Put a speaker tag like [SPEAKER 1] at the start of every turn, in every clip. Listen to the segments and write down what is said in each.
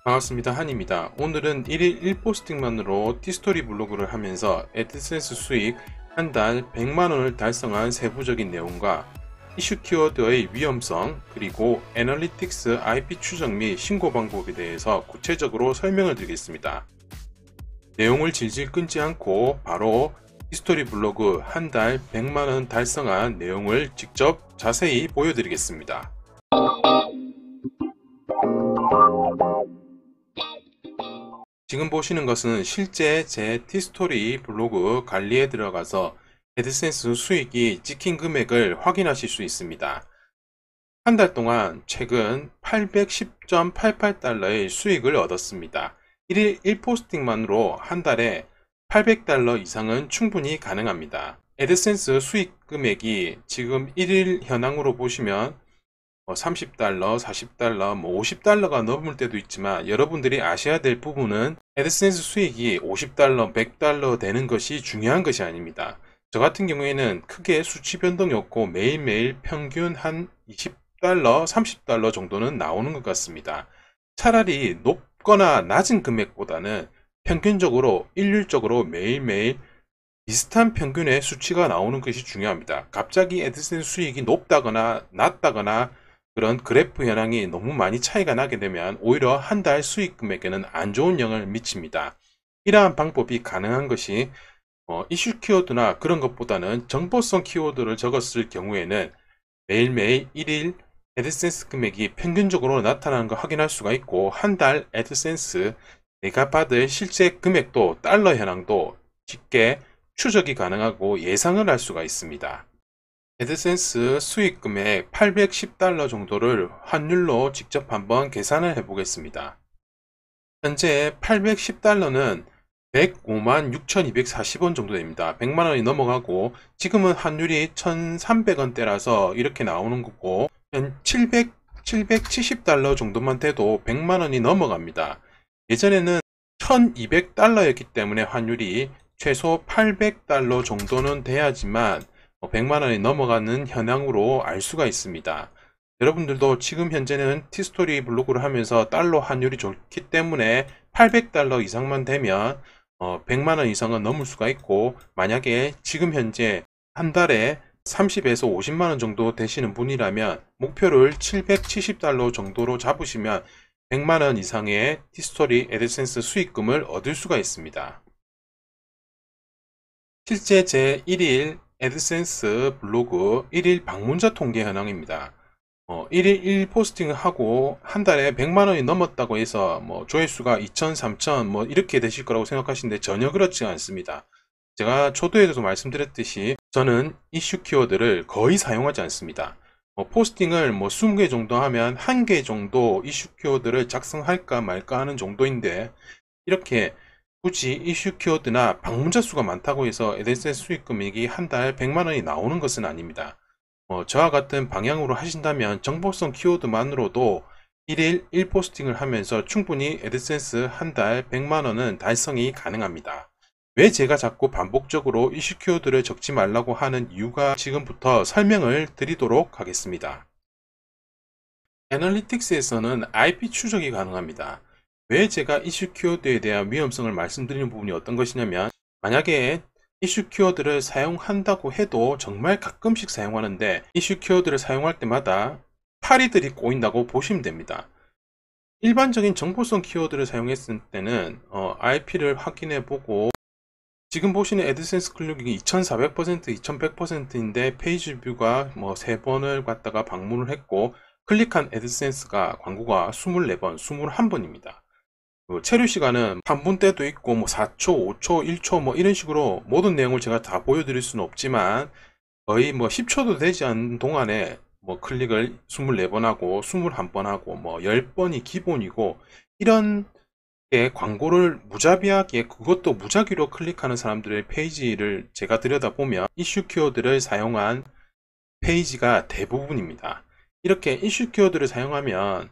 [SPEAKER 1] 반갑습니다. 한입니다. 오늘은 1일 1포스팅만으로 티스토리 블로그를 하면서 애드센스 수익 한 달 100만원을 달성한 세부적인 내용과 이슈 키워드의 위험성, 그리고 애널리틱스 IP 추적 및 신고 방법에 대해서 구체적으로 설명을 드리겠습니다. 내용을 질질 끊지 않고 바로 티스토리 블로그 한 달 100만원 달성한 내용을 직접 자세히 보여드리겠습니다. 지금 보시는 것은 실제 제 티스토리 블로그 관리에 들어가서 애드센스 수익이 찍힌 금액을 확인하실 수 있습니다. 한 달 동안 최근 810.88달러의 수익을 얻었습니다. 1일 1포스팅만으로 한 달에 800달러 이상은 충분히 가능합니다. 애드센스 수익 금액이 지금 1일 현황으로 보시면 30달러, 40달러, 50달러가 넘을 때도 있지만 여러분들이 아셔야 될 부분은 애드센스 수익이 50달러, 100달러 되는 것이 중요한 것이 아닙니다. 저 같은 경우에는 크게 수치 변동이 없고 매일매일 평균 한 20달러, 30달러 정도는 나오는 것 같습니다. 차라리 높거나 낮은 금액보다는 평균적으로 일률적으로 매일매일 비슷한 평균의 수치가 나오는 것이 중요합니다. 갑자기 애드센스 수익이 높다거나 낮다거나 그런 그래프 현황이 너무 많이 차이가 나게 되면 오히려 한 달 수익 금액에는 안 좋은 영향을 미칩니다. 이러한 방법이 가능한 것이 이슈 키워드나 그런 것보다는 정보성 키워드를 적었을 경우에는 매일매일 1일 애드센스 금액이 평균적으로 나타나는 걸 확인할 수가 있고, 한 달 애드센스 내가 받을 실제 금액도 달러 현황도 쉽게 추적이 가능하고 예상을 할 수가 있습니다. 애드센스 수익 금액 810달러 정도를 환율로 직접 한번 계산을 해 보겠습니다. 현재 810달러는 105만 6,240원 정도 됩니다. 100만원이 넘어가고 지금은 환율이 1,300원대라서 이렇게 나오는 거고, 770달러 정도만 돼도 100만원이 넘어갑니다. 예전에는 1200달러였기 때문에 환율이 최소 800달러 정도는 돼야지만 100만원이 넘어가는 현황으로 알 수가 있습니다. 여러분들도 지금 현재는 티스토리 블로그를 하면서 달러 환율이 좋기 때문에 800달러 이상만 되면 100만원 이상은 넘을 수가 있고, 만약에 지금 현재 한 달에 30에서 50만원 정도 되시는 분이라면 목표를 770달러 정도로 잡으시면 100만원 이상의 티스토리 애드센스 수익금을 얻을 수가 있습니다. 실제 제 1일 애드센스 블로그 1일 방문자 통계 현황입니다. 1일 1포스팅을 하고 한 달에 100만원이 넘었다고 해서 조회수가 2천, 3천 이렇게 되실 거라고 생각하시는데 전혀 그렇지 않습니다. 제가 초도에서도 말씀드렸듯이 저는 이슈 키워드를 거의 사용하지 않습니다. 포스팅을 20개 정도 하면 1개 정도 이슈 키워드를 작성할까 말까 하는 정도인데, 이렇게 굳이 이슈 키워드나 방문자 수가 많다고 해서 애드센스 수익 금액이 한 달 100만원이 나오는 것은 아닙니다. 저와 같은 방향으로 하신다면 정보성 키워드만으로도 1일 1포스팅을 하면서 충분히 애드센스 한 달 100만원은 달성이 가능합니다. 왜 제가 자꾸 반복적으로 이슈 키워드를 적지 말라고 하는 이유가 지금부터 설명을 드리도록 하겠습니다. 애널리틱스에서는 IP 추적이 가능합니다. 왜 제가 이슈 키워드에 대한 위험성을 말씀드리는 부분이 어떤 것이냐면, 만약에 이슈 키워드를 사용한다고 해도 정말 가끔씩 사용하는데 이슈 키워드를 사용할 때마다 파리들이 꼬인다고 보시면 됩니다. 일반적인 정보성 키워드를 사용했을 때는 IP를 확인해 보고, 지금 보시는 애드센스 클릭이 2400%, 2100%인데 페이지 뷰가 3번을 갖다가 방문을 했고 클릭한 애드센스가 광고가 24번, 21번입니다. 체류 시간은 3분대도 있고 4초, 5초, 1초 이런 식으로 모든 내용을 제가 다 보여드릴 수는 없지만 거의 10초도 되지 않는 동안에 클릭을 24번 하고 21번 하고 10번이 기본이고, 이런 광고를 무자비하게, 그것도 무작위로 클릭하는 사람들의 페이지를 제가 들여다보면 이슈 키워드를 사용한 페이지가 대부분입니다. 이렇게 이슈 키워드를 사용하면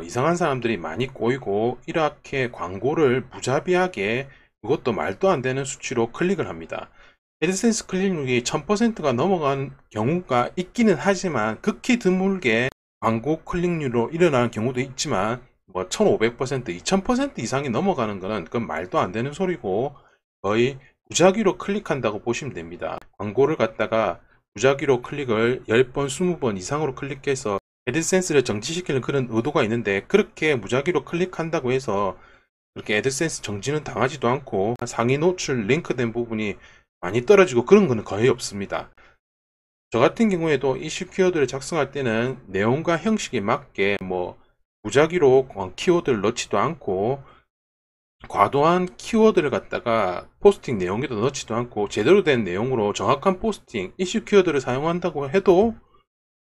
[SPEAKER 1] 이상한 사람들이 많이 꼬이고, 이렇게 광고를 무자비하게, 그것도 말도 안 되는 수치로 클릭을 합니다. 애드센스 클릭률이 1000%가 넘어간 경우가 있기는 하지만 극히 드물게 광고 클릭률로 일어나는 경우도 있지만 뭐 1500%, 2000% 이상이 넘어가는 거는 그건 말도 안 되는 소리고 거의 무작위로 클릭한다고 보시면 됩니다. 광고를 갖다가 무작위로 클릭을 10번, 20번 이상으로 클릭해서 애드센스를 정지시키는 그런 의도가 있는데, 그렇게 무작위로 클릭한다고 해서 그렇게 애드센스 정지는 당하지도 않고 상위 노출 링크된 부분이 많이 떨어지고 그런 거는 거의 없습니다. 저 같은 경우에도 이슈 키워드를 작성할 때는 내용과 형식에 맞게 뭐 무작위로 키워드를 넣지도 않고 과도한 키워드를 갖다가 포스팅 내용에도 넣지도 않고 제대로 된 내용으로 정확한 포스팅, 이슈 키워드를 사용한다고 해도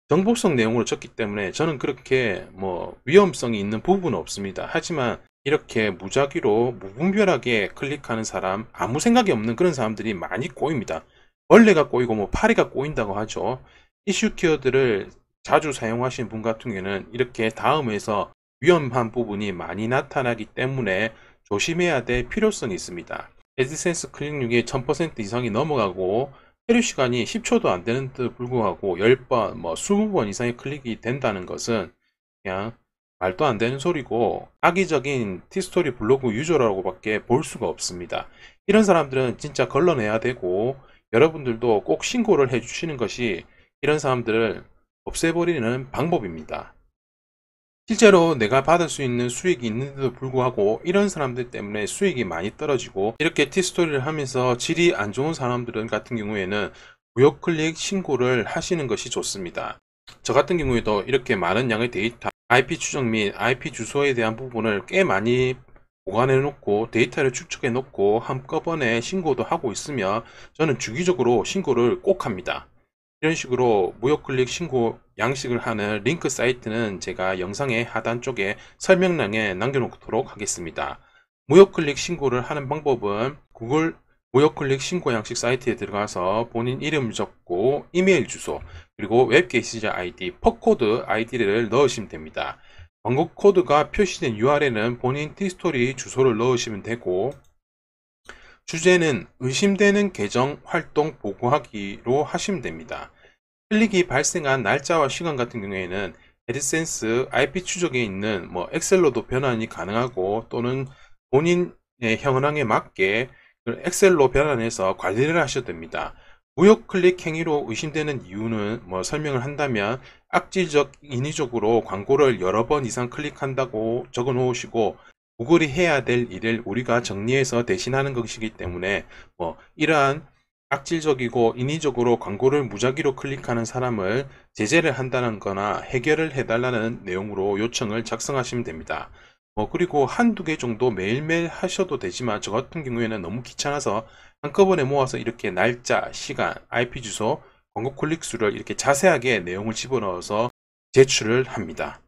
[SPEAKER 1] 정보성 내용으로 쳤기 때문에 저는 그렇게 뭐 위험성이 있는 부분은 없습니다. 하지만 이렇게 무작위로 무분별하게 클릭하는 사람, 아무 생각이 없는 그런 사람들이 많이 꼬입니다. 벌레가 꼬이고 뭐 파리가 꼬인다고 하죠. 이슈 키워드를 자주 사용하시는 분 같은 경우에는 이렇게 다음에서 위험한 부분이 많이 나타나기 때문에 조심해야 될 필요성이 있습니다. 애드센스 클릭률이 1000% 이상이 넘어가고 체류 시간이 10초도 안 되는데도 불구하고 10번, 뭐 20번 이상의 클릭이 된다는 것은 그냥 말도 안 되는 소리고 악의적인 티스토리 블로그 유저라고 밖에 볼 수가 없습니다. 이런 사람들은 진짜 걸러내야 되고, 여러분들도 꼭 신고를 해 주시는 것이 이런 사람들을 없애버리는 방법입니다. 실제로 내가 받을 수 있는 수익이 있는데도 불구하고 이런 사람들 때문에 수익이 많이 떨어지고, 이렇게 티스토리를 하면서 질이 안 좋은 사람들은 같은 경우에는 무효클릭 신고를 하시는 것이 좋습니다. 저 같은 경우에도 이렇게 많은 양의 데이터, IP 추적 및 IP 주소에 대한 부분을 꽤 많이 보관해 놓고 데이터를 축적해 놓고 한꺼번에 신고도 하고 있으며, 저는 주기적으로 신고를 꼭 합니다. 이런 식으로 무효클릭 신고 양식을 하는 링크 사이트는 제가 영상의 하단 쪽에 설명란에 남겨놓도록 하겠습니다. 무효클릭 신고를 하는 방법은 구글 무효클릭 신고 양식 사이트에 들어가서 본인 이름을 적고 이메일 주소, 그리고 웹게시자 아이디, 퍼코드 아이디를 넣으시면 됩니다. 광고 코드가 표시된 URL은 본인 티스토리 주소를 넣으시면 되고, 주제는 의심되는 계정 활동 보고하기로 하시면 됩니다. 클릭이 발생한 날짜와 시간 같은 경우에는 애드센스 IP 추적에 있는 뭐 엑셀로도 변환이 가능하고, 또는 본인의 현황에 맞게 엑셀로 변환해서 관리를 하셔도 됩니다. 무효 클릭 행위로 의심되는 이유는 뭐 설명을 한다면, 악질적 인위적으로 광고를 여러 번 이상 클릭한다고 적어 놓으시고 구글이 해야 될 일을 우리가 정리해서 대신하는 것이기 때문에, 뭐 이러한 악질적이고 인위적으로 광고를 무작위로 클릭하는 사람을 제재를 한다는 거나 해결을 해달라는 내용으로 요청을 작성하시면 됩니다. 그리고 한두 개 정도 매일매일 하셔도 되지만, 저 같은 경우에는 너무 귀찮아서 한꺼번에 모아서 이렇게 날짜, 시간, IP 주소, 광고 클릭 수를 이렇게 자세하게 내용을 집어넣어서 제출을 합니다.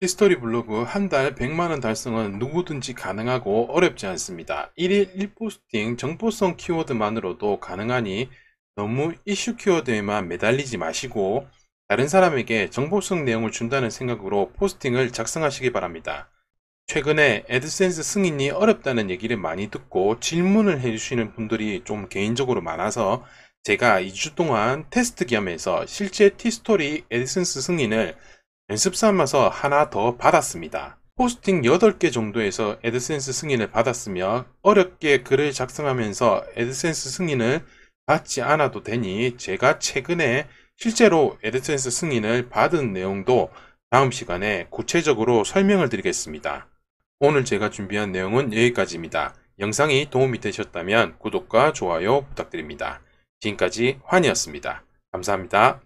[SPEAKER 1] 히스토리 블로그 한 달 100만원 달성은 누구든지 가능하고 어렵지 않습니다. 1일 1포스팅 정보성 키워드만으로도 가능하니 너무 이슈 키워드에만 매달리지 마시고 다른 사람에게 정보성 내용을 준다는 생각으로 포스팅을 작성하시기 바랍니다. 최근에 애드센스 승인이 어렵다는 얘기를 많이 듣고 질문을 해주시는 분들이 좀 개인적으로 많아서 제가 2주 동안 테스트 겸해서 실제 티스토리 애드센스 승인을 연습 삼아서 하나 더 받았습니다. 포스팅 8개 정도에서 애드센스 승인을 받았으며, 어렵게 글을 작성하면서 애드센스 승인을 받지 않아도 되니 제가 최근에 실제로 애드센스 승인을 받은 내용도 다음 시간에 구체적으로 설명을 드리겠습니다. 오늘 제가 준비한 내용은 여기까지입니다. 영상이 도움이 되셨다면 구독과 좋아요 부탁드립니다. 지금까지 환이었습니다. 감사합니다.